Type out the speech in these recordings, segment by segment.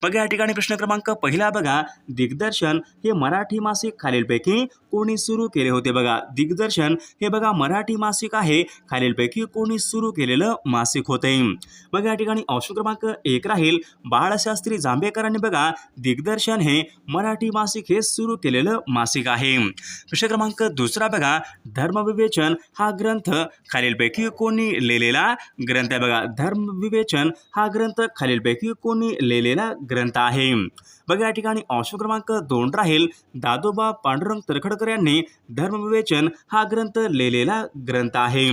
बघा या ठिकाणी प्रश्न क्रमांक पहिला बघा, दिग्दर्शन हे मराठी मासिक खालीलपैकी कोणी सुरू केले होते? बघा दिग्दर्शन हे बघा मराठी मासिक आहे, खालीलपैकी कोणी सुरू केलेलं मासिक होते? बघा या ठिकाणी ऑप्शन क्रमांक एक राहील बाळशास्त्री जांभेकरांनी बघा दिग्दर्शन हे मराठी मासिक हे सुरू केलेलं मासिक आहे. प्रश्न क्रमांक दुसरा बघा, धर्मविवेचन हा ग्रंथ खालीलपैकी कोणी लिहिलेला ग्रंथ आहे? बघा धर्मविवेचन हा ग्रंथ खालीलपैकी कोणी लिहिलेला ग्रंथ आहे? बघा या ठिकाणी ऑप्शन क्रमांक दोन राहील दादोबा पांडुरंग तर्खडकर यांनी धर्मविवेचन हा ग्रंथ लिहिलेला ग्रंथ आहे.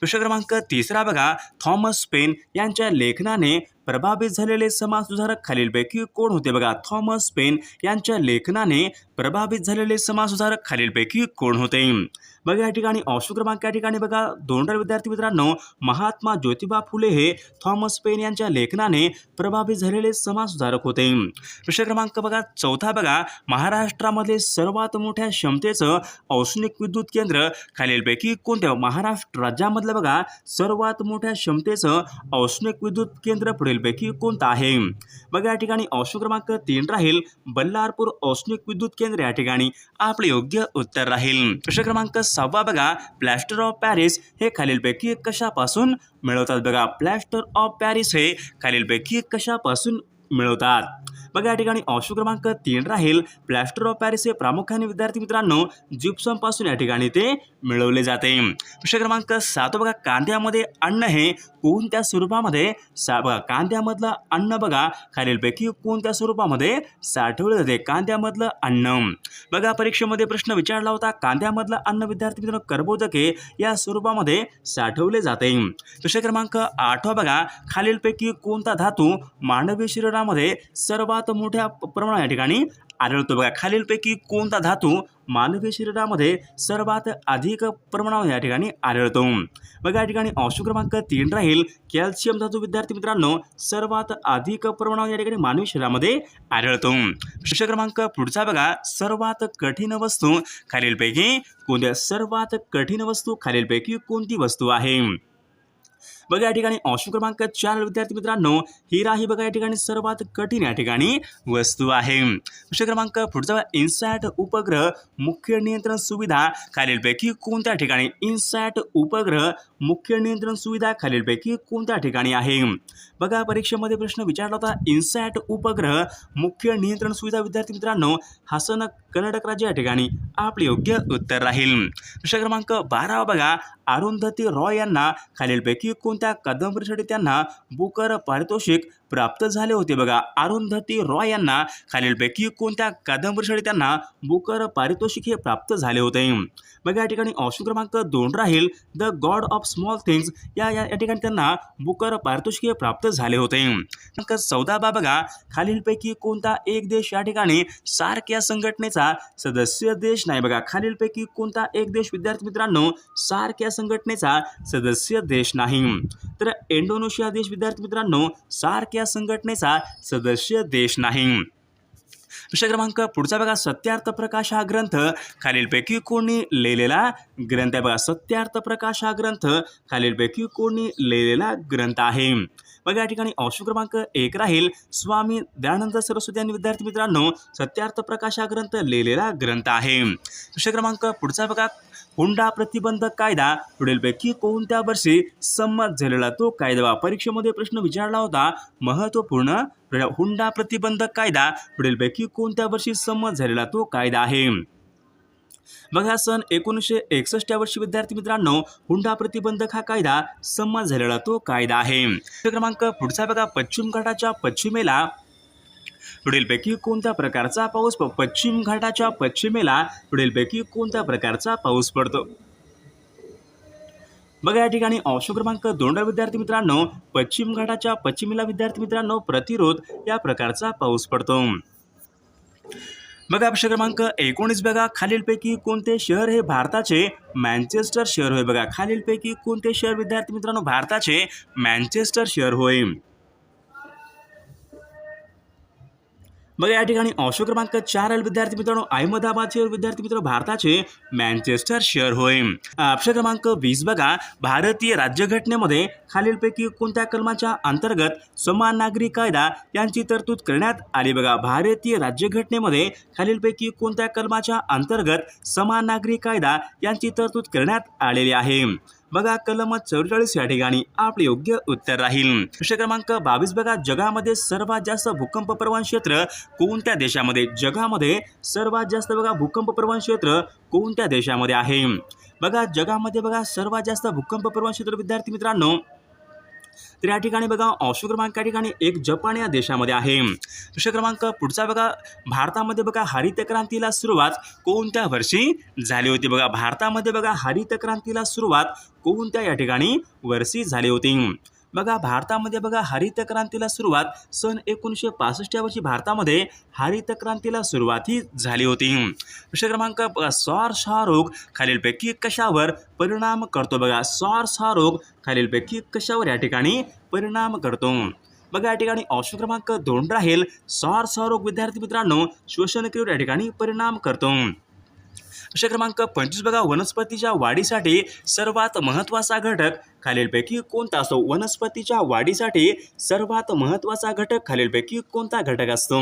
प्रश्न क्रमांक तिसरा बघा, थॉमस पेन यांच्या लेखनाने प्रभावित झालेले समाजसुधारक खालीलपैकी कोण होते? बघा थॉमस पेन यांच्या लेखनाने प्रभावित झालेले समाजसुधारक खालीलपैकी कोण होते? बघा या ठिकाणी ऑप्शन क्रमांक या ठिकाणी बघा दोन विद्यार्थी मित्रांनो, महात्मा ज्योतिबा फुले हे थॉमस पेन यांच्या लेखनाने प्रभावित झालेले समाजसुधारक होते. प्रश्न क्रमांक बघा चौथा बघा, महाराष्ट्रामध्ये सर्वात मोठ्या क्षमतेचं औष्णिक विद्युत केंद्र खालीलपैकी कोणत्या? महाराष्ट्र राज्यामधलं बघा सर्वात मोठ्या क्षमतेचं औष्णिक विद्युत केंद्र पुढीलपैकी कोणतं आहे? बघा या ठिकाणी ऑप्शन क्रमांक तीन राहील बल्लारपूर औष्णिक विद्युत केंद्र या ठिकाणी आपले योग्य उत्तर राहील. प्रश्न क्रमांक सहावा बघा, प्लॅस्टर ऑफ पॅरिस हे खालीलपैकी कशापासून मिळवतात? बघा प्लॅस्टर ऑफ पॅरिस हे खालीलपैकी कशापासून मिळवतात? बघा या ठिकाणी ऑप्शन क्रमांक तीन राहील प्लॅस्टर ऑफ पॅरिस हे प्रामुख्याने विद्यार्थी मित्रांनो जिप्सम पासून या ठिकाणी ते मिळवले जाते. प्रश्न क्रमांक सात बघा, कांद्यामध्ये अन्न हे कोणत्या स्वरूपामध्ये बघा कांद्यामधलं अन्न बघा खालीलपैकी कोणत्या स्वरूपामध्ये साठवले जाते? कांद्यामधलं अन्न बघा परीक्षेमध्ये प्रश्न विचारला होता, कांद्यामधलं अन्न विद्यार्थी मित्रांनो कर्बोदके या स्वरूपामध्ये साठवले जाते. प्रश्न क्रमांक आठवा बघा, खालीलपैकी कोणता धातू मानवी शरीरामध्ये सर्वात मोठ्या प्रमाणात या ठिकाणी आढळतो? बघा खालीलपैकी कोणता धातू मानवी शरीरामध्ये सर्वात अधिक प्रमाणात या ठिकाणी आढळतो? बघा या ठिकाणी ऑप्शन क्रमांक तीन राहील कॅल्शियम धातू विद्यार्थी मित्रांनो सर्वात अधिक प्रमाणात या ठिकाणी मानवी शरीरामध्ये आढळतो. प्रश्न क्रमांक पुढचा बघा, सर्वात कठीण वस्तू खालीलपैकी कोणत्या? सर्वात कठीण वस्तू खालीलपैकी कोणती वस्तू आहे? बघा या ठिकाणी ऑप्शन क्रमांक चार विद्यार्थी मित्रांनो हिरा ही बघा या ठिकाणी सर्वात कठीण या ठिकाणी वस्तू आहे. प्रश्न क्रमांक पुढचा, इन्सॅट उपग्रह मुख्य नियंत्रण सुविधा खालीलपैकी कोणत्या ठिकाणी? इन्सॅट उपग्रह मुख्य नियंत्रण सुविधा खालीलपैकी कोणत्या ठिकाणी आहे? बघा परीक्षेमध्ये प्रश्न विचारला होता, इन्सॅट उपग्रह मुख्य नियंत्रण सुविधा विद्यार्थी मित्रांनो हासन कर्नाटक राज्य या ठिकाणी आपले योग्य उत्तर राहील. प्रश्न क्रमांक 12 बघा, अरुंधती रॉय यांना खालीलपैकी कोणत्या कादंबरीसाठी त्यांना बुकर पारितोषिक प्राप्त झाले होते? बघा अरुंधती रॉय यांना खालीलपैकी कोणत्या कादंबरीसाठी त्यांना बुकर पारितोषिक हे प्राप्त झाले होते? बघा या ठिकाणी ऑप्शन क्रमांक दोन राहील the God of small things या ठिकाणी त्यांना बुकर पारितोषिक हे प्राप्त झाले होते. 14 बघा, खालीलपैकी कोणता एक देश या ठिकाणी सार्क या संघटनेचा सदस्य देश नाही? बघा खालीलपैकी कोणता एक देश विद्यार्थी मित्रांनो सार्क या संघटनेचा सदस्य देश नाही? तर इंडोनेशिया देश विद्यार्थी मित्रांनो सार्क या संघटनेचा सदस्य देश नाही. प्रश्न क्रमांक पुढचा बघा, सत्यार्थ प्रकाश हा ग्रंथ खालीलपैकी कोणी लिहिलेला ग्रंथ आहे? बघा सत्यार्थ प्रकाश हा ग्रंथ खालीलपैकी कोणी लिहिलेला ग्रंथ आहे? बघा या ठिकाणी ऑप्शन क्रमांक एक राहील स्वामी दयानंद सरस्वती यांनी विद्यार्थी मित्रांनो सत्यार्थ प्रकाश हा ग्रंथ लिहिलेला ग्रंथ आहे. प्रश्न क्रमांक पुढचा बघा, हुंडा प्रतिबंधक कायदा पुढीलपैकी कोणत्या वर्षी संमत झालेला? तो कायदा परीक्षेमध्ये प्रश्न विचारला होता, महत्त्वपूर्ण हुंडा प्रतिबंधक कायदा पुढीलपैकी कोणत्या वर्षी संमत झालेला? तो कायदा आहे. बघा सन 1961 या वर्षी विद्यार्थी मित्रांनो हुंडा प्रतिबंधक हा कायदा संमत झालेला तो कायदा आहे. क्रमांक पुढचा बघा, पश्चिम घाटाच्या पश्चिमेला पुढीलपैकी कोणत्या प्रकारचा पाऊस पश्चिम घाटाच्या पश्चिमेला पुढीलपैकी कोणत्या प्रकारचा पाऊस पडतो? बघा या ठिकाणी ऑप्शन क्रमांक दोन विद्यार्थी मित्रांनो पश्चिम घाटाच्या पश्चिमेला विद्यार्थी मित्रांनो प्रतिरोध या प्रकारचा पाऊस पडतो. बघा प्रश्न क्रमांक 19 बघा, खालीलपैकी कोणते शहर हे भारताचे मँचेस्टर शहर होय? बघा खालीलपैकी कोणते शहर विद्यार्थी मित्रांनो भारताचे मँचेस्टर शहर होय? बघा या ठिकाणी ऑप्शन क्रमांक 4 विद्यार्थी मित्रांनो अहमदाबादचे विद्यार्थी मित्र भारताचे मँचेस्टर शहर होय. ऑप्शन क्रमांक 20 बघा भारतीय राज्यघटनेमध्ये खालीलपैकी कोणत्या कलमाच्या अंतर्गत समान नागरी कायदा यांची तरतूद करण्यात आली. बघा भारतीय राज्यघटनेमध्ये खालीलपैकी कोणत्या कलमाच्या अंतर्गत समान नागरी कायदा यांची तरतूद करण्यात आलेली आहे. बघा कलम 44 या ठिकाणी आपले योग्य उत्तर राहील. प्रश्न क्रमांक 22 बघा जगामध्ये सर्वात जास्त भूकंप प्रवण क्षेत्र कोणत्या देशामध्ये जगामध्ये सर्वात जास्त बघा भूकंप प्रवण क्षेत्र कोणत्या देशामध्ये आहे. बघा जगामध्ये बघा सर्वात जास्त भूकंप प्रवण क्षेत्र विद्यार्थी मित्रांनो तर या ठिकाणी बघा ऑप्शन क्रमांक या ठिकाणी 1 जपान या देशामध्ये आहे. प्रश्न क्रमांक पुढचा बघा भारतामध्ये बघा हरित क्रांतीला सुरुवात कोणत्या वर्षी झाली होती. बघा भारतामध्ये बघा हरित क्रांतीला सुरुवात कोणत्या या ठिकाणी वर्षी झाली होती. बघा भारतामध्ये बघा हरित क्रांतीला सुरुवात सन 1965 या वर्षी भारतामध्ये हरित क्रांतीला सुरुवात ही झाली होती. प्रश्न क्रमांक SARS हा रोग खालीलपैकी कशावर परिणाम करतो. बघा SARS हा रोग खालीलपैकी कशावर या ठिकाणी परिणाम करतो. बघा या ठिकाणी ऑप्शन क्रमांक 2 राहील SARS हा रोग विद्यार्थी मित्रांनो श्वसन क्रियेवर या ठिकाणी परिणाम करतो. प्रश्न क्रमांक 25 बघा वनस्पतीच्या वाढीसाठी सर्वात महत्त्वाचा घटक खालीलपैकी कोणता असतो. वनस्पतीच्या वाढीसाठी सर्वात महत्त्वाचा घटक खालीलपैकी कोणता घटक असतो.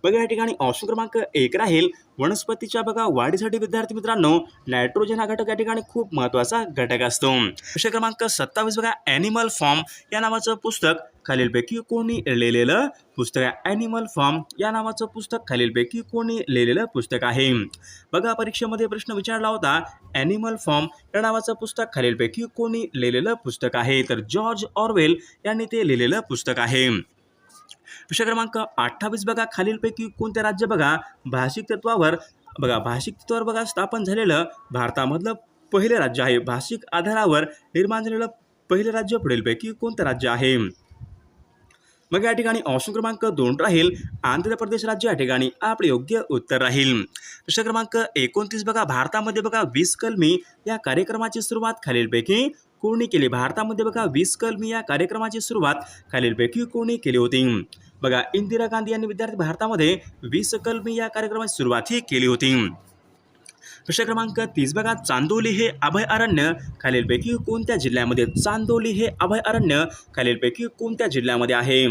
बघा या ठिकाणी ऑप्शन क्रमांक 1 राहील वनस्पतीच्या बघा वाढीसाठी विद्यार्थी मित्रांनो नायट्रोजन हा घटक या ठिकाणी खूप महत्त्वाचा घटक असतो. प्रश्न क्रमांक 27 बघा ॲनिमल फॉर्म या नावाचं पुस्तक खालीलपैकी कोणी लिहिलेलं पुस्तक आहे. ॲनिमल फॉर्म या नावाचं पुस्तक खालीलपैकी कोणी लिहिलेलं पुस्तक आहे. बघा परीक्षेमध्ये प्रश्न विचारला होता ॲनिमल फॉर्म या नावाचं पुस्तक खालीलपैकी कोणी लिहिलेलं पुस्तक आहे. तर जॉर्ज ऑरवेल यांनी ते लिहिलेलं पुस्तक आहे. प्रश्न क्रमांक 28 बघा खालीलपैकी कोणते राज्य बघा भाषिक तत्वावर बघा स्थापन झालेलं भारतामधलं पहिले राज्य आहे. भाषिक आधारावर निर्माण झालेलं पहिले राज्य पुढीलपैकी कोणतं राज्य आहे. मग या ठिकाणी ऑप्शन क्रमांक 2 राहील आंध्र प्रदेश राज्य या ठिकाणी आपले योग्य उत्तर राहील. प्रश्न क्रमांक 29 बघा भारतामध्ये बघा 20 कलमी या कार्यक्रमाची सुरुवात खालीलपैकी कोणी केली. भारतामध्ये बघा 20 कलमी या कार्यक्रमाची सुरुवात खालीलपैकी कोणी केली होती. बघा इंदिरा गांधी यांनी विद्यार्थी भारतामध्ये 20 कलमी या कार्यक्रमाची सुरुवात ही केली होती. प्रश्न क्रमांक 30 बघा चांदोली हे अभयारण्य खालीलपैकी कोणत्या जिल्ह्यामध्ये. चांदोली हे अभयारण्य खालीलपैकी कोणत्या जिल्ह्यामध्ये आहे.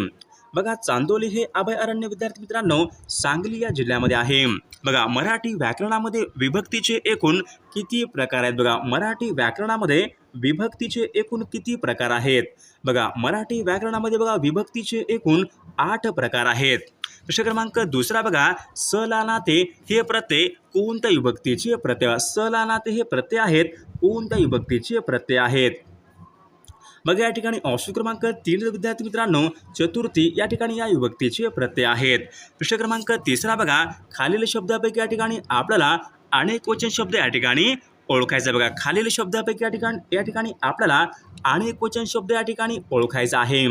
बघा चांदोली हे अभयारण्य विद्यार्थी मित्रांनो सांगली या जिल्ह्यामध्ये आहे. बघा मराठी व्याकरणामध्ये विभक्तीचे एकूण किती प्रकार आहेत. बघा मराठी व्याकरणामध्ये विभक्तीचे एकूण किती प्रकार आहेत. बघा मराठी व्याकरणामध्ये बघा विभक्तीचे एकूण 8 प्रकार आहेत. प्रश्न क्रमांक 2 बघा सलानाते हे प्रत्यय कोणत्या विभक्तीचे प्रत्यय. सलानाते हे प्रत्यय आहेत कोणत्या विभक्तीचे प्रत्यय आहेत. बघा या ठिकाणी ऑप्शन क्रमांक 3 विद्यार्थी मित्रांनो चतुर्थी या ठिकाणी या विभक्तीचे प्रत्यय आहेत. प्रश्न क्रमांक 3 बघा खालील शब्दापैकी या ठिकाणी आपल्याला अनेक वचन शब्द या ठिकाणी ओळखायचा. बघा खालील शब्दापैकी या ठिकाणी आपल्याला अनेक वचन शब्द या ठिकाणी ओळखायचा आहे.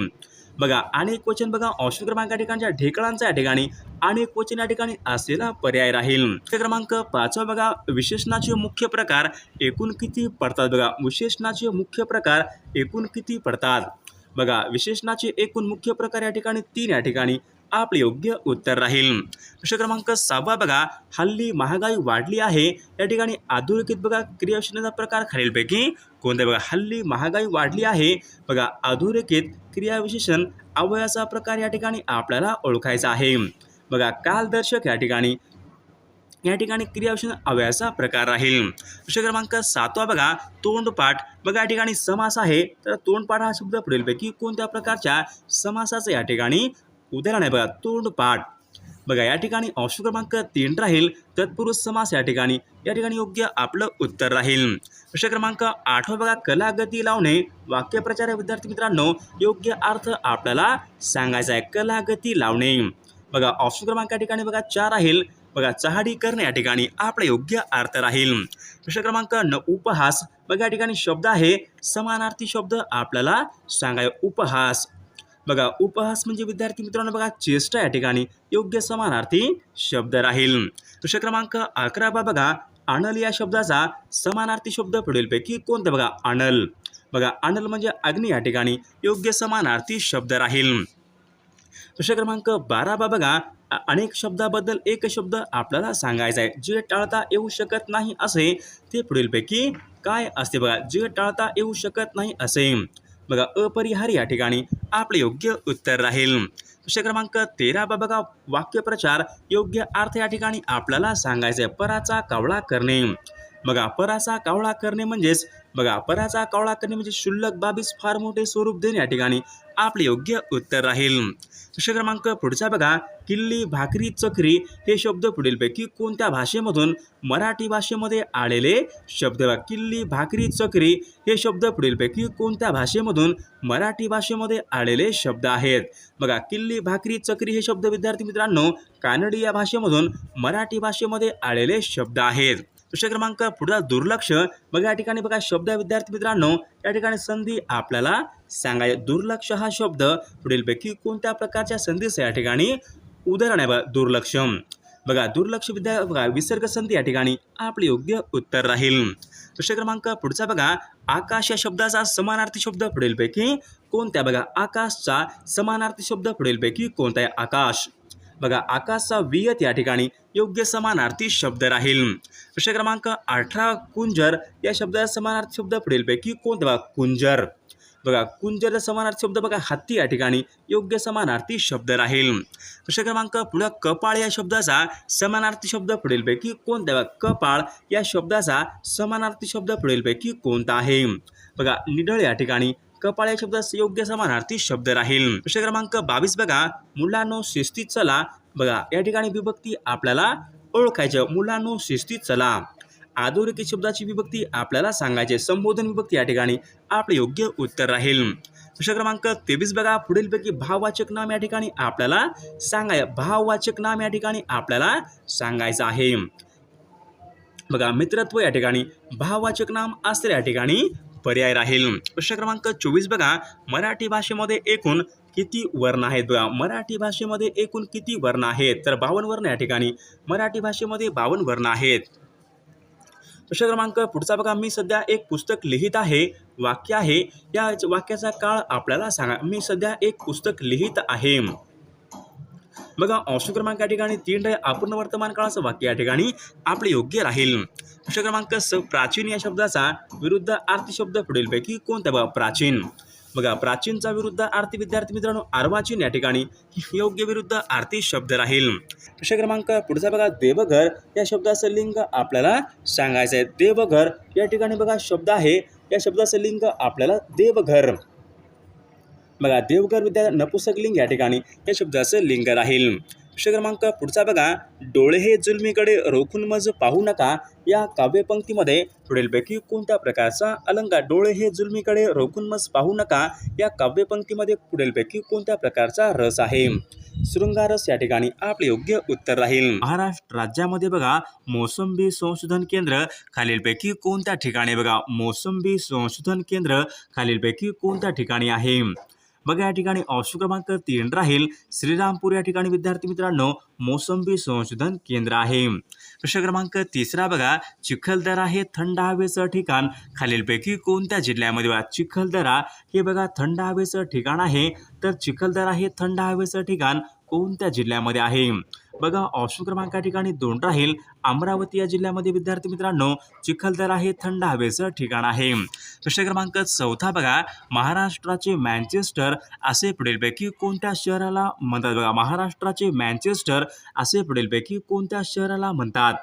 बघा अनेक वचन बघा ऑप्शन क्रमांक या ठिकाणच्या ढेकळांचा या ठिकाणी अनेक वचन या ठिकाणी असलेला पर्याय राहील. प्रश्न क्रमांक 5 बघा विशेषणाचे मुख्य प्रकार एकूण किती पडतात. बघा विशेषणाचे मुख्य प्रकार एकूण किती पडतात. बघा विशेषणाचे एकूण मुख्य प्रकार या ठिकाणी 3 या ठिकाणी आपले योग्य उत्तर राहील. प्रश्न क्रमांक 6 बघा हल्ली महागाई वाढली आहे या ठिकाणी अधोरेखित बघा क्रियाविशेषणाचा प्रकार खालीलपैकी कोणता. बघा हल्ली महागाई वाढली आहे बघा अधोरेखित क्रियाविशेषण अव्ययाचा प्रकार या ठिकाणी आपल्याला ओळखायचा आहे. बघा कालदर्शक या ठिकाणी क्रियाविशेषण अव्ययाचा प्रकार राहील. प्रश्न क्रमांक 7 बघा तोंडपाठ बघा या ठिकाणी समास आहे. तर तोंडपाठ हा शब्द पुढीलपैकी कोणत्या प्रकारच्या समासाचं या ठिकाणी उदाहरण आहे. बघा तोंडपाठ. बघा या ठिकाणी ऑप्शन क्रमांक 3 राहील तत्पुरुष समास या ठिकाणी योग्य आपलं उत्तर राहील. प्रश्न क्रमांक 8 बघा कलागती लावणे वाक्यप्रचार विद्यार्थी मित्रांनो योग्य अर्थ आपल्याला सांगायचा आहे. कलागती लावणे. बघा ऑप्शन क्रमांक या ठिकाणी बघा 4 राहील. बघा चहाडी करणे या ठिकाणी आपला योग्य अर्थ राहील. प्रश्न क्रमांक 9 उपहास बघा या ठिकाणी शब्द आहे समानार्थी शब्द आपल्याला सांगाय. उपहास. बघा उपहास म्हणजे विद्यार्थी मित्रांनो बघा चेष्टा या ठिकाणी योग्य समानार्थी शब्द राहील. प्रश्न क्रमांक 11 बघा अनल या शब्दाचा समानार्थी शब्द पुढीलपैकी कोणता. बघा अनल. बघा अनल म्हणजे अग्नी या ठिकाणी योग्य समानार्थी शब्द राहील. प्रश्न क्रमांक 12 बघा अनेक शब्दाबद्दल एक शब्द आपल्याला सांगायचा आहे. जे टाळता येऊ शकत नाही असे ते पुढीलपैकी काय असते बघा. जे टाळता येऊ शकत नाही असे बघा अपरिहार्य या ठिकाणी आपले योग्य उत्तर राहील. प्रश्न क्रमांक 13 बघा वाक्यप्रचार योग्य अर्थ या ठिकाणी आपल्याला सांगायचा आहे. पराचा कावळा करणे बघा पराचा कावळा करणे म्हणजेच बघा पराचा कावळा करणे म्हणजे क्षुल्लक बाबीस फार मोठे स्वरूप देणे या ठिकाणी आपले योग्य उत्तर राहील. प्रश्न क्रमांक पुढचा बघा किल्ली भाकरी चक्री हे शब्द पुढीलपैकी कोणत्या भाषेमधून मराठी भाषेमध्ये आलेले शब्द बघा. किल्ली भाकरी चक्री हे शब्द पुढीलपैकी कोणत्या भाषेमधून मराठी भाषेमध्ये आलेले शब्द आहेत बघा. किल्ली भाकरी चक्री हे शब्द विद्यार्थी मित्रांनो कानडी या भाषेमधून मराठी भाषेमध्ये आलेले शब्द आहेत. प्रश्न क्रमांक पुढचा दुर्लक्ष बघा या ठिकाणी बघा शब्द विद्यार्थी मित्रांनो या ठिकाणी संधी आपल्याला सांगाय. दुर्लक्ष हा शब्द पुढीलपैकी कोणत्या प्रकारच्या संधीचं या ठिकाणी उदाहरण आहे बघा. दुर्लक्ष बघा दुर्लक्ष बघा विसर्ग संधी या ठिकाणी आपले योग्य उत्तर राहील. प्रश्न क्रमांक पुढचा बघा आकाश या शब्दाचा समानार्थी शब्द पुढीलपैकी कोणत्या बघा. आकाशचा समानार्थी शब्द पुढीलपैकी कोणता आहे. आकाश बघा आकाशचा वियत या ठिकाणी योग्य समानार्थी शब्द राहील. प्रश्न क्रमांक 18 कुंजर या शब्दाचा समानार्थी शब्द पुढीलपैकी कोणता बघा. कुंजर बघा कुंजरचा समानार्थी शब्द बघा हत्ती या ठिकाणी योग्य समानार्थी शब्द राहील. प्रश्न क्रमांक पुढे कपाळ या शब्दाचा समानार्थी शब्द पुढीलपैकी कोणता बघा. कपाळ या शब्दाचा समानार्थी शब्द पुढीलपैकी कोणता आहे बघा. निढळ या ठिकाणी कपाळ या शब्दाचा योग्य समानार्थी शब्द राहील. प्रश्न क्रमांक 22 बघा मुलांनो शिस्तीत चला बघा या ठिकाणी विभक्ती आपल्याला ओळखायचे. मुलांनो शिस्तीत चला अधोरेखित शब्दाची विभक्ती आपल्याला सांगायचे. संबोधन विभक्ती या ठिकाणी आपले योग्य उत्तर राहील. प्रश्न क्रमांक 23 बघा पुढीलपैकी भाववाचक नाम या ठिकाणी आपल्याला सांगाय. भाववाचक नाम या ठिकाणी आपल्याला सांगायचं आहे बघा. मित्रत्व या ठिकाणी भाववाचक नाम असलेल्या या ठिकाणी पर्याय राहील. प्रश्न क्रमांक 24 बघा मराठी भाषेमध्ये एकूण किती वर्ण आहेत बघा. मराठी भाषेमध्ये एकूण किती वर्ण आहेत तर 52 वर्ण या ठिकाणी मराठी भाषेमध्ये 52 वर्ण आहेत. प्रश्न क्रमांक पुढचा बघा मी सध्या एक पुस्तक लिहित आहे वाक्य आहे. या वाक्याचा काळ आपल्याला सांगा. मी सध्या एक पुस्तक लिहित आहे बघा. ऑप्शन क्रमांक या ठिकाणी 3 अपूर्ण वर्तमान काळाचं वाक्य या ठिकाणी आपले योग्य राहील. प्रश्न क्रमांक प्राचीन या शब्दाचा विरुद्ध अर्थी शब्द पुढीलपैकी कोणता बघा. प्राचीन बघा प्राचीनचा विरुद्ध अर्थी विद्यार्थी मित्रांनो अर्वाचीन या ठिकाणी योग्य विरुद्ध अर्थी शब्द राहील. प्रश्न क्रमांक पुढचा बघा देवघर या शब्दाचं लिंग आपल्याला सांगायचं आहे. देवघर या ठिकाणी बघा शब्द आहे. या शब्दाचं लिंग आपल्याला देवघर बघा. देवघर विद्या नपुसक लिंग या ठिकाणी या शब्दाचं लिंग राहील. प्रश्न क्रमांक पुढचा बघा डोळे हे जुलमीकडे रोखून मज पाहू नका या काव्यपंक्तीमध्ये पुढीलपैकी कोणत्या प्रकारचा अलंकार. डोळे हे जुलमीकडे रोखून मज पाहू नका या काव्यपंक्तीमध्ये पुढीलपैकी कोणत्या प्रकारचा रस आहे. शृंगारस या ठिकाणी आपले योग्य उत्तर राहील. महाराष्ट्र राज्यामध्ये बघा मोसंबी संशोधन केंद्र खालीलपैकी कोणत्या ठिकाणी बघा. मोसंबी संशोधन केंद्र खालीलपैकी कोणत्या ठिकाणी आहे बघा. या ठिकाणी ऑप्शन क्रमांक 3 राहील. श्रीरामपूर या ठिकाणी विद्यार्थी मित्रांनो मोसंबी संशोधन केंद्र आहे. प्रश्न क्रमांक 3 बघा चिखलदरा हे थंड हवेचं ठिकाण खालीलपैकी कोणत्या जिल्ह्यामध्ये बघा. चिखलदरा हे बघा थंड हवेचं ठिकाण आहे तर चिखलदरा हे थंड हवेचं ठिकाण कोणत्या जिल्ह्यामध्ये आहे बघा. ऑप्शन क्रमांक या ठिकाणी 2 राहील. अमरावती या जिल्ह्यामध्ये विद्यार्थी मित्रांनो चिखलदरा हे थंड हवेचं ठिकाण आहे. प्रश्न क्रमांक 4 बघा महाराष्ट्राचे मँचेस्टर असे पुढीलपैकी कोणत्या शहराला म्हणतात बघा. महाराष्ट्राचे मँचेस्टर असे पुढीलपैकी कोणत्या शहराला म्हणतात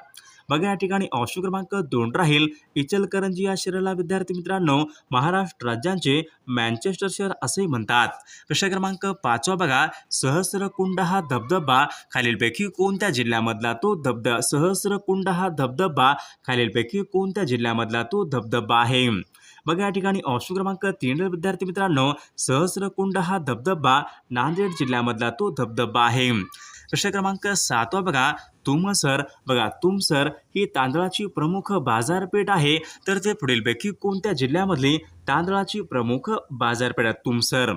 बघा. या ठिकाणी ऑप्शन क्रमांक 2 राहील. इचलकरंजी या शहराला विद्यार्थी मित्रांनो महाराष्ट्र राज्याचे मँचेस्टर शहर असे म्हणतात. प्रश्न क्रमांक 5 बघा सहस्रकुंड हा धबधबा खालीलपैकी कोणत्या जिल्ह्यामधला तो धबधबा. सहस्रकुंड हा धबधबा खालीलपैकी कोणत्या जिल्ह्यामधला तो धबधबा आहे बघा. या ठिकाणी ऑप्शन क्रमांक 3 विद्यार्थी मित्रांनो सहस्रकुंड हा धबधबा नांदेड जिल्ह्यामधला तो धबधबा आहे. प्रश्न क्रमांक 7 बघा तुमसर बघा. तुमसर ही तांदळाची प्रमुख बाजारपेठ आहे तर ते पुढीलपैकी कोणत्या जिल्ह्यामधली तांदळाची प्रमुख बाजारपेठ आहे. तुमसर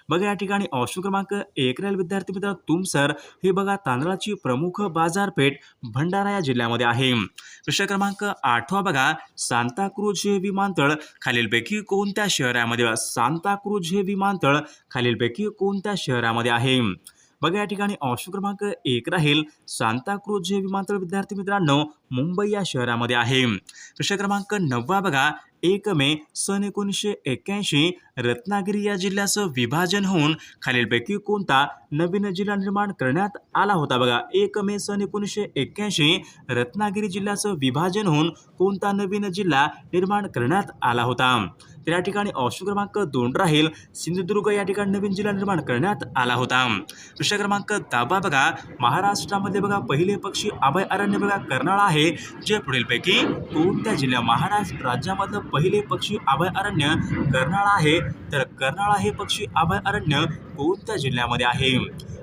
बघा. या ठिकाणी ऑप्शन क्रमांक 1 राहील विद्यार्थी मित्र. तुमसर हे बघा तांदळाची प्रमुख बाजारपेठ भंडारा या जिल्ह्यामध्ये आहे. प्रश्न क्रमांक 8 बघा सांताक्रूज हे विमानतळ खालीलपैकी कोणत्या शहरामध्ये. सांताक्रूज हे विमानतळ खालीलपैकी कोणत्या शहरामध्ये आहे बघा या ठिकाणी ऑप्शन क्रमांक 1 राहील सांताक्रूझ हे विमानतळ विद्यार्थी मित्रांनो मुंबई या शहरामध्ये आहे. प्रश्न क्रमांक 9 बघा 1 मे सन 1981 रत्नागिरी या जिल्ह्याचं विभाजन होऊन खालीलपैकी कोणता नवीन जिल्हा निर्माण करण्यात आला होता. बघा 1 मे सन 1981 रत्नागिरी जिल्ह्याचं विभाजन होऊन कोणता नवीन जिल्हा निर्माण करण्यात आला होता. तर या ठिकाणी ऑप्शन क्रमांक 2 राहील सिंधुदुर्ग या ठिकाणी नवीन जिल्हा निर्माण करण्यात आला होता. प्रश्न क्रमांक 10 बघा महाराष्ट्रामध्ये बघा पहिले पक्षी अभयारण्य बघा कर्नाळा आहे, जे पुढीलपैकी कोणत्या जिल्ह्या महाराष्ट्र राज्यामधलं पहिले पक्षी अभयारण्य कर्नाळा आहे. तर कर्नाळा हे पक्षी अभयारण्य कोणत्या जिल्ह्यामध्ये आहे.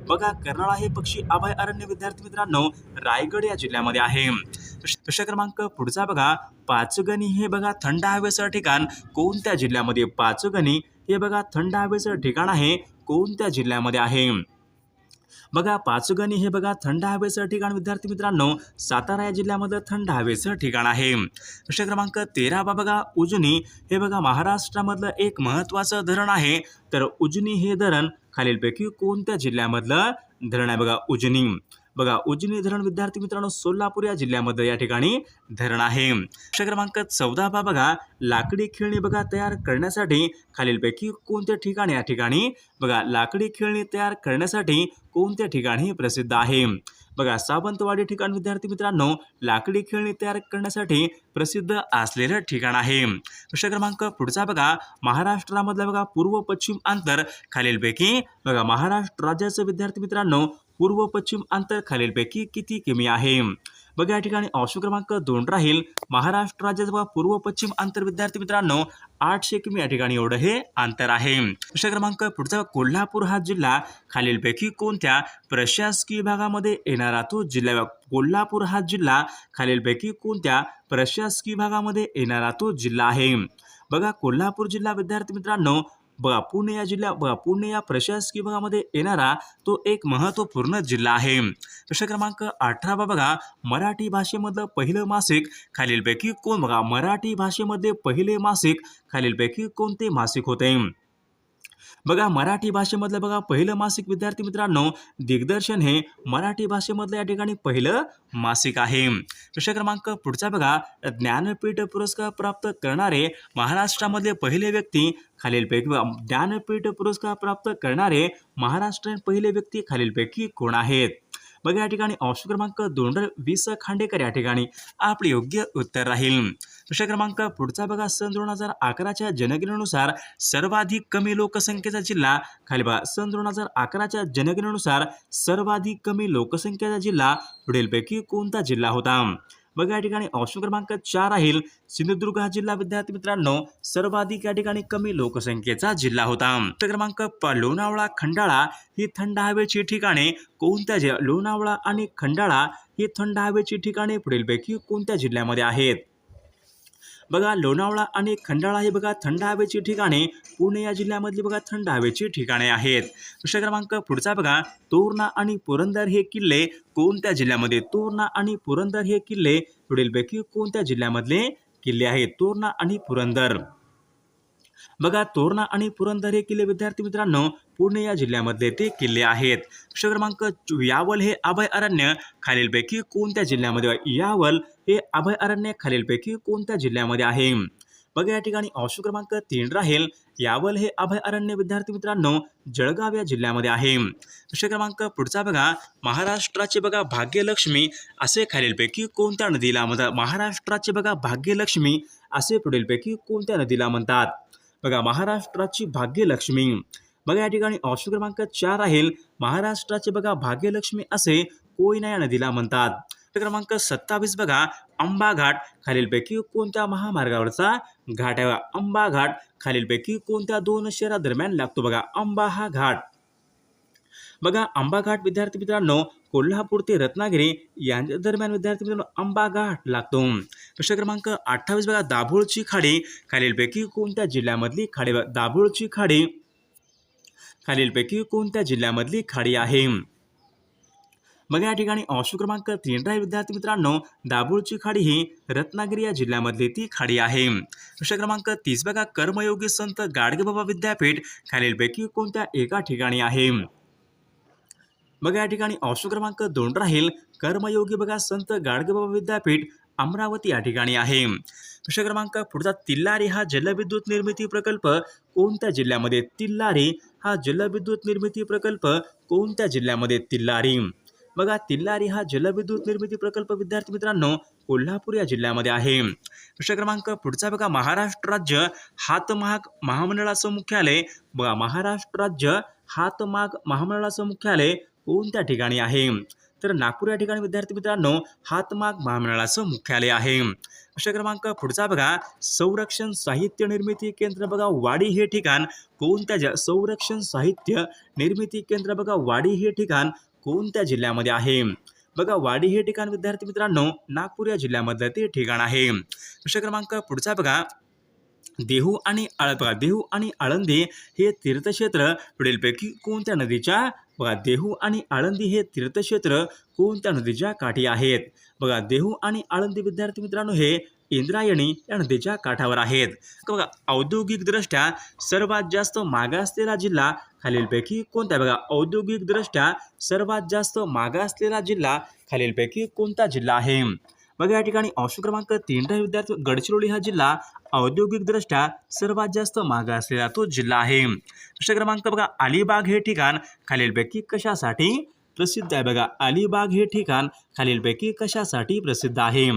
बघा कर्नाळा हे पक्षी अभयारण्य विद्यार्थी मित्रांनो रायगड या जिल्ह्यामध्ये आहे. प्रश्न क्रमांक पुढचा बघा पाचगणी हे बघा थंड हवेचं ठिकाण कोणत्या जिल्ह्यामध्ये. पाचगणी हे बघा थंड हवेचं ठिकाण आहे कोणत्या जिल्ह्यामध्ये आहे. बघा पाचगणी हे बघा थंड हवेचं ठिकाण विद्यार्थी मित्रांनो सातारा या जिल्ह्यामध्ये थंड हवेचं ठिकाण आहे. प्रश्न क्रमांक 13 बघा उजनी हे बघा महाराष्ट्रामधलं एक महत्त्वाचं धरण आहे. तर उजनी हे धरण खालीलपैकी कोणत्या जिल्ह्यामधलं धरण आहे. बघा उजनी. बघा उजनी धरण विद्यार्थी मित्रांनो सोलापूर या जिल्ह्यामध्ये या ठिकाणी धरण आहे. प्रश्न क्रमांक 14 बघा लाकडी खेळणी बघा तयार करण्यासाठी खालीलपैकी कोणत्या ठिकाणी या ठिकाणी बघा लाकडी खेळणी तयार करण्यासाठी कोणत्या ठिकाणी प्रसिद्ध आहे. बघा सावंतवाडी ठिकाण विद्यार्थी मित्रांनो लाकडी खेळणी तयार करण्यासाठी प्रसिद्ध असलेलं ठिकाण आहे. प्रश्न क्रमांक पुढचा बघा महाराष्ट्रामधलं बघा पूर्व पश्चिम अंतर खालीलपैकी बघा महाराष्ट्र राज्याचं विद्यार्थी मित्रांनो पूर्व पश्चिम अंतर खालीलपैकी किती किमी आहे. बघा या ठिकाणी ऑप्शन क्रमांक 2 राहील महाराष्ट्र राज्याचं पूर्व पश्चिम अंतर विद्यार्थी मित्रांनो 800 किमी या ठिकाणी एवढं हे अंतर आहे. प्रश्न क्रमांक पुढचा कोल्हापूर हा जिल्हा खालीलपैकी कोणत्या प्रशासकीय भागामध्ये येणारा तो जिल्हा. कोल्हापूर हा जिल्हा खालीलपैकी कोणत्या प्रशासकीय भागामध्ये येणारा तो जिल्हा आहे. बघा कोल्हापूर जिल्हा विद्यार्थी मित्रांनो बघा पुणे या प्रशासकीय भागामध्ये येणारा तो एक महत्त्वपूर्ण जिल्हा आहे. प्रश्न क्रमांक 18 बघा मराठी भाषेमधलं पहिलं मासिक खालीलपैकी कोण. बघा मराठी भाषेमध्ये पहिले मासिक खालीलपैकी कोणते मासिक होते. बघा मराठी भाषेमधलं बघा पहिलं मासिक विद्यार्थी मित्रांनो दिग्दर्शन हे मराठी भाषेमधलं या ठिकाणी पहिलं मासिक आहे. प्रश्न क्रमांक पुढचा बघा ज्ञानपीठ पुरस्कार प्राप्त करणारे महाराष्ट्रामधले पहिले व्यक्ती खालीलपैकी ज्ञानपीठ पुरस्कार प्राप्त करणारे महाराष्ट्रातील पहिले व्यक्ती खालीलपैकी कोण आहेत. बघा या ठिकाणी ऑप्शन क्रमांक 2 वीस खांडेकर या ठिकाणी आपले योग्य उत्तर राहील. प्रश्न क्रमांक पुढचा बघा सन 2011च्या जनगणनेनुसार सर्वाधिक कमी लोकसंख्येचा जिल्हा खाली बघा सन 2011च्या जनगणनेनुसार सर्वाधिक कमी लोकसंख्येचा जिल्हा पुढीलपैकी कोणता जिल्हा होता. बघा या ठिकाणी ऑप्शन क्रमांक 4 राहील सिंधुदुर्ग हा जिल्हा विद्यार्थी मित्रांनो सर्वाधिक या ठिकाणी कमी लोकसंख्येचा जिल्हा होता. प्रश्न क्रमांक लोणावळा खंडाळा ही थंड हवेची ठिकाणे कोणत्या लोणावळा आणि खंडाळा ही थंड हवेची ठिकाणे पुढीलपैकी कोणत्या जिल्ह्यामध्ये आहेत. बघा लोणावळा आणि खंडाळा हे बघा थंड हवेची ठिकाणे पुणे या जिल्ह्यामधली बघा थंड हवेची ठिकाणे आहेत. प्रश्न क्रमांक पुढचा बघा तोरणा आणि पुरंदर हे किल्ले कोणत्या जिल्ह्यामध्ये. तोरणा आणि पुरंदर हे किल्ले पुढीलपैकी कोणत्या जिल्ह्यामधले किल्ले आहेत. तोरणा आणि पुरंदर. बघा तोरणा आणि पुरंदर हे किल्ले विद्यार्थी मित्रांनो पुणे या जिल्ह्यामधले ते किल्ले आहेत. प्रश्न क्रमांक यावल हे अभयारण्य खालीलपैकी कोणत्या जिल्ह्यामध्ये. यावल हे अभयारण्य खालीलपैकी कोणत्या जिल्ह्यामध्ये आहे. बघा या ठिकाणी ऑप्शन क्रमांक 3 राहील यावल हे अभयारण्य विद्यार्थी मित्रांनो जळगाव या जिल्ह्यामध्ये आहे. प्रश्न क्रमांक पुढचा बघा महाराष्ट्राचे बघा भाग्यलक्ष्मी असे खालीलपैकी कोणत्या नदीला म्हणतात. महाराष्ट्राचे बघा भाग्यलक्ष्मी असे पुढीलपैकी कोणत्या नदीला म्हणतात. बघा महाराष्ट्राची भाग्यलक्ष्मी. बघा या ठिकाणी ऑप्शन क्रमांक 4 राहील महाराष्ट्राचे बघा भाग्यलक्ष्मी असे कोयना या नदीला म्हणतात. क्रमांक 27 बघा आंबा घाट खालीलपैकी कोणत्या महामार्गावरचा घाट आहे. आंबा घाट खालीलपैकी कोणत्या 2 शहरादरम्यान लागतो. बघा आंबा हा घाट. बघा आंबा घाट विद्यार्थी मित्रांनो कोल्हापूर ते रत्नागिरी यांच्या दरम्यान विद्यार्थी मित्रांनो आंबा घाट लागतो. प्रश्न क्रमांक 28 बघा दाभोळची खाडी खालीलपैकी कोणत्या जिल्ह्यामधली खाडी. दाभोळची खाडी खालीलपैकी कोणत्या जिल्ह्यामधली खाडी आहे. बघा या ठिकाणी ऑप्शन क्रमांक 3 राहील विद्यार्थी मित्रांनो दाभोळची खाडी ही रत्नागिरी या जिल्ह्यामधली ती खाडी आहे. प्रश्न क्रमांक 30 बघा कर्मयोगी संत गाडगेबाबा विद्यापीठ खालीलपैकी कोणत्या एका ठिकाणी आहे. बघा या ठिकाणी ऑप्शन क्रमांक 2 राहील कर्मयोगी बघा संत गाडगेबाबा विद्यापीठ अमरावती या ठिकाणी आहे. प्रश्न क्रमांक पुढचा तिल्लारी हा जलविद्युत निर्मिती प्रकल्प कोणत्या जिल्ह्यामध्ये? तिल्लारी हा जलविद्युत निर्मिती प्रकल्प कोणत्या जिल्ह्यामध्ये? तिल्लारी. बघा तिल्लारी हा जलविद्युत निर्मिती प्रकल्प विद्यार्थी मित्रांनो कोल्हापूर या जिल्ह्यामध्ये आहे. प्रश्न क्रमांक पुढचा बघा महाराष्ट्र राज्य हातमाग महामंडळाचं मुख्यालय बघा महाराष्ट्र राज्य हातमाग महामंडळाचं मुख्यालय कोणत्या ठिकाणी आहे? तर नागपूर या ठिकाणी विद्यार्थी मित्रांनो हातमाग महामंडळाचं मुख्यालय आहे. प्रश्न क्रमांक पुढचा बघा संरक्षण साहित्य निर्मिती केंद्र बघा वाडी हे ठिकाण कोणत्या संरक्षण साहित्य निर्मिती केंद्र बघा वाडी हे ठिकाण कोणत्या जिल्ह्यामध्ये आहे? बघा वाडी हे ठिकाण विद्यार्थी मित्रांनो नागपूर या जिल्ह्यामधलं ते ठिकाण आहे. प्रश्न क्रमांक पुढचा बघा देहू आणि बघा देहू आणि आळंदी हे तीर्थक्षेत्र पुढीलपैकी कोणत्या नदीच्या बघा देहू आणि आळंदी हे तीर्थक्षेत्र कोणत्या नदीच्या काठी आहेत? बघा देहू आणि आळंदी विद्यार्थी मित्रांनो हे इंद्रायणी या नदीच्या काठावर आहेत. बघा औद्योगिकदृष्ट्या सर्वात जास्त मागासलेला जिल्हा खालीलपैकी कोणता? बघा औद्योगिकदृष्ट्या सर्वात जास्त मागासलेला जिल्हा खालीलपैकी कोणता जिल्हा आहे? बघा या ठिकाणी ऑप्शन क्रमांक 3 विद्यार्थी गडचिरोली हा जिल्हा औद्योगिकदृष्ट्या सर्वात जास्त मागे असलेला तो जिल्हा आहे. प्रश्न क्रमांक बघा अलिबाग हे ठिकाण खालीलपैकी कशासाठी प्रसिद्ध आहे? बघा अलिबाग हे ठिकाण खालीलपैकी कशासाठी प्रसिद्ध आहे?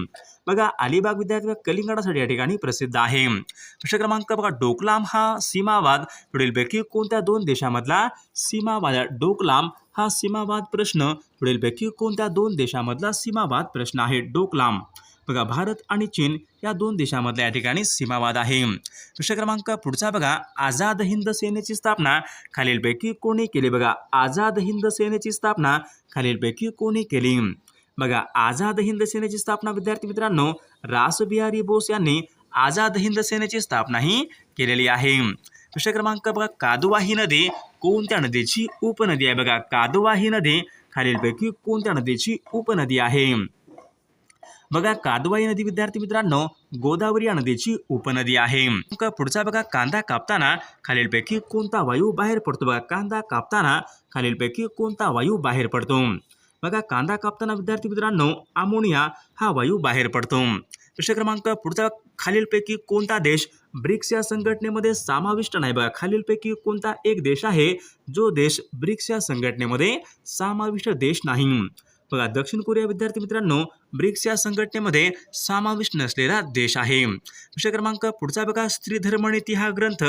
बघा अलिबाग विद्यार्थी कलिंगडासाठी या ठिकाणी प्रसिद्ध आहे. प्रश्न क्रमांक बघा डोकलाम हा सीमावाद पुढीलपैकी कोणत्या 2 देशामधला सीमावाद? डोकलाम हा सीमावाद प्रश्न पुढीलपैकी कोणत्या 2 देशामधला सीमावाद प्रश्न आहे? डोकलाम बघा भारत आणि चीन या 2 देशामधल्या या ठिकाणी सीमावाद आहे. प्रश्न क्रमांक पुढचा बघा आझाद हिंद सेनेची स्थापना खालीलपैकी कोणी केली? बघा आझाद हिंद सेनेची स्थापना खालीलपैकी कोणी केली? बघा आझाद हिंद सेनेची स्थापना विद्यार्थी मित्रांनो रासबिहारी बोस यांनी आझाद हिंद सेनेची स्थापना ही केलेली आहे. प्रश्न क्रमांक बघा कादवा ही नदी कोणत्या नदीची उपनदी आहे? बघा कादवा ही नदी खालीलपैकी कोणत्या नदीची उपनदी आहे? बघा कादवा ही नदी विद्यार्थी मित्रांनो गोदावरी या नदीची उपनदी आहे. पुढचा बघा कांदा कापताना खालीलपैकी कोणता वायू बाहेर पडतो? बघा कांदा कापताना खालीलपैकी कोणता वायू बाहेर पडतो? बघा कांदा कापताना विद्यार्थी मित्रांनो अमोनिया हा वायू बाहेर पडतो. प्रश्न क्रमांक पुढचा खालीलपैकी कोणता देश ब्रिक्स या संघटनेमध्ये समाविष्ट नाही? बघा खालीलपैकी कोणता एक देश आहे जो देश ब्रिक्स या संघटनेमध्ये समाविष्ट देश नाही? बघा दक्षिण कोरिया विद्यार्थी मित्रांनो ब्रिक्स या संघटनेमध्ये समाविष्ट नसलेला देश आहे. प्रश्न क्रमांक पुढचा बघा स्त्री धर्मनीती हा ग्रंथ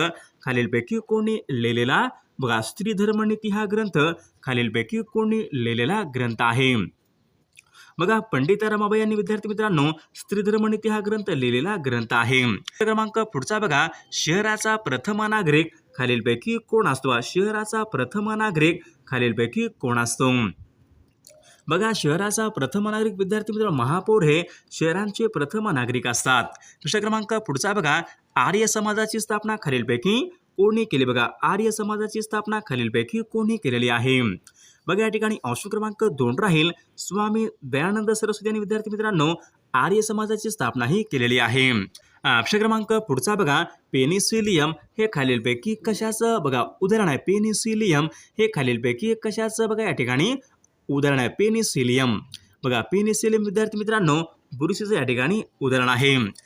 खालीलपैकी कोणी लिहिलेला? बघा स्त्री धर्मनीती हा ग्रंथ खालीलपैकी कोणी लिहिलेला ग्रंथ आहे? बघा पंडिता रमाबाई यांनी विद्यार्थी मित्रांनो स्त्री धर्मनीती हा ग्रंथ लिहिलेला ग्रंथ आहे. क्रमांक पुढचा बघा शहराचा प्रथम नागरिक खालीलपैकी कोण असतो? शहराचा प्रथम नागरिक खालीलपैकी कोण असतो? बघा शहराचा प्रथम नागरिक विद्यार्थी मित्र महापौर हे शहरांचे प्रथम नागरिक असतात. प्रश्न क्रमांक पुढचा बघा आर्य समाजाची स्थापना खालीलपैकी कोणी केली? बघा आर्य समाजाची स्थापना खालीलपैकी कोणी केलेली आहे? बघा या ठिकाणी ऑप्शन क्रमांक 2 राहील स्वामी दयानंद सरस्वती यांनी विद्यार्थी मित्रांनो आर्य समाजाची स्थापना ही केलेली आहे. प्रश्न क्रमांक पुढचा बघा पेनिसिलियम हे खालीलपैकी कशाचं बघा उदाहरण आहे? पेनिसिलियम हे खालीलपैकी कशाचं बघा या ठिकाणी उदाहरण आहे? पेनिसिलियम बघा पेनिसिलियम विद्यार्थी मित्रांनो बुरशीचं या ठिकाणी उदाहरण आहे.